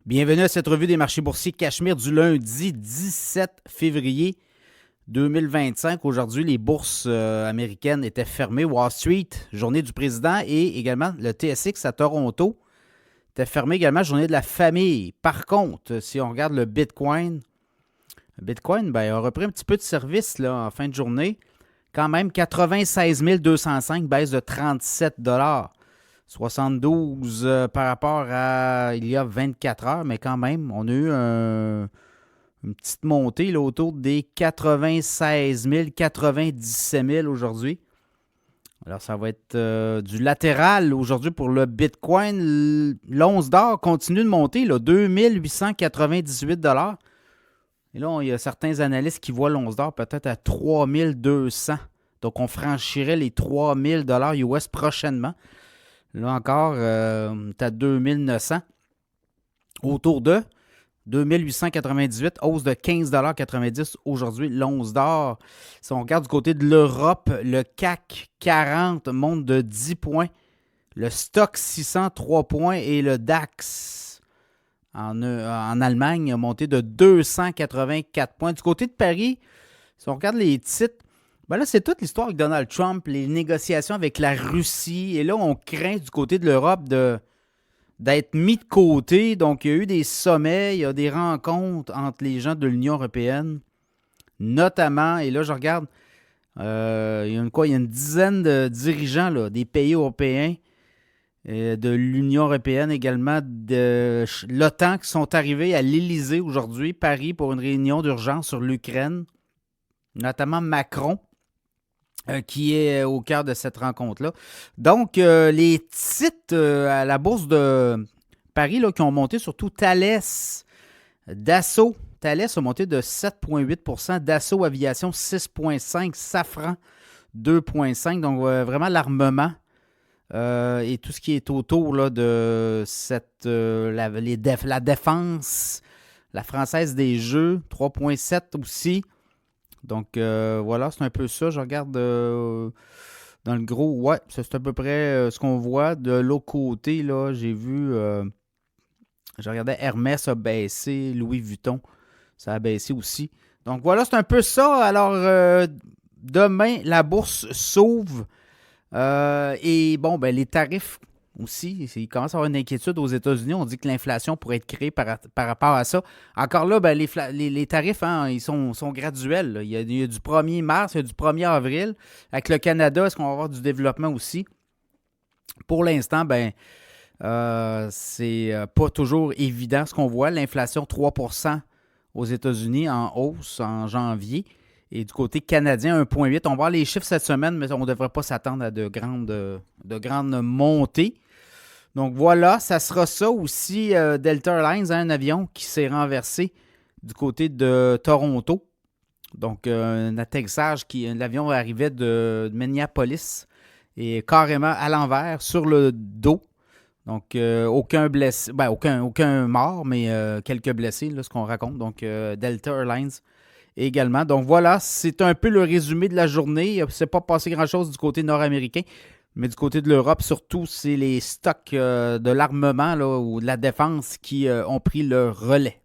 Bienvenue à cette revue des marchés boursiers Cachemire du lundi 17 février 2025. Aujourd'hui, les bourses américaines étaient fermées. Wall Street, journée du président, et également le TSX à Toronto était fermé également, journée de la famille. Par contre, si on regarde le Bitcoin a repris un petit peu de service là, en fin de journée. Quand même, 96 205, baisse de 37 72 par rapport à il y a 24 heures, mais quand même, on a eu une petite montée là, autour des 96 000, 97 000 aujourd'hui. Alors, ça va être du latéral aujourd'hui pour le Bitcoin. L'once d'or continue de monter, là, 2898 $. Et là, il y a certains analystes qui voient l'once d'or peut-être à 3200. Donc, on franchirait les 3000 $ US prochainement. Là encore, tu as 2900. Autour de 2898, hausse de 15,90 $ aujourd'hui, l'once d'or. Si on regarde du côté de l'Europe, le CAC 40 monte de 10 points. Le Stock 600, 3 points. Et le DAX en Allemagne a monté de 284 points. Du côté de Paris, si on regarde les titres, ben là, c'est toute l'histoire avec Donald Trump, les négociations avec la Russie. Et là, on craint du côté de l'Europe d'être mis de côté. Donc, il y a eu des sommets, il y a des rencontres entre les gens de l'Union européenne, notamment, et là, je regarde, il y a une dizaine de dirigeants là, des pays européens, de l'Union européenne également, de l'OTAN qui sont arrivés à l'Élysée aujourd'hui, Paris, pour une réunion d'urgence sur l'Ukraine, notamment Macron, qui est au cœur de cette rencontre-là. Donc, les titres à la bourse de Paris là, qui ont monté, surtout Thales, Dassault. Thales a monté de 7,8 %, Dassault Aviation 6,5 %, Safran 2,5 %. Donc, vraiment l'armement et tout ce qui est autour là, de cette, la défense, la Française des Jeux, 3,7 % aussi. Donc, voilà, c'est un peu ça. Je regarde dans le gros. Ouais, c'est à peu près ce qu'on voit. De l'autre côté, là, j'ai vu. Je regardais Hermès a baissé, Louis Vuitton, ça a baissé aussi. Donc, voilà, c'est un peu ça. Alors, demain, la bourse s'ouvre. Et bon, ben, les tarifs aussi, il commence à y avoir une inquiétude aux États-Unis. On dit que l'inflation pourrait être créée par rapport à ça. Encore là, ben, les tarifs, hein, ils sont graduels. Là. Il y a du 1er mars, il y a du 1er avril. Avec le Canada, est-ce qu'on va avoir du développement aussi? Pour l'instant, ben, c'est pas toujours évident ce qu'on voit. L'inflation, 3 % aux États-Unis en hausse en janvier. Et du côté canadien, 1,8. On va voir les chiffres cette semaine, mais on ne devrait pas s'attendre à de grandes montées. Donc voilà, ça sera ça aussi. Delta Airlines, un avion qui s'est renversé du côté de Toronto. Donc un atterrissage, l'avion arrivait de Minneapolis et carrément à l'envers, sur le dos. Donc aucun blessé, ben, aucun mort, mais quelques blessés, là, ce qu'on raconte. Donc Delta Airlines également. Donc voilà, c'est un peu le résumé de la journée. Il ne s'est pas passé grand-chose du côté nord-américain, mais du côté de l'Europe, surtout, c'est les stocks de l'armement là, ou de la défense qui ont pris le relais.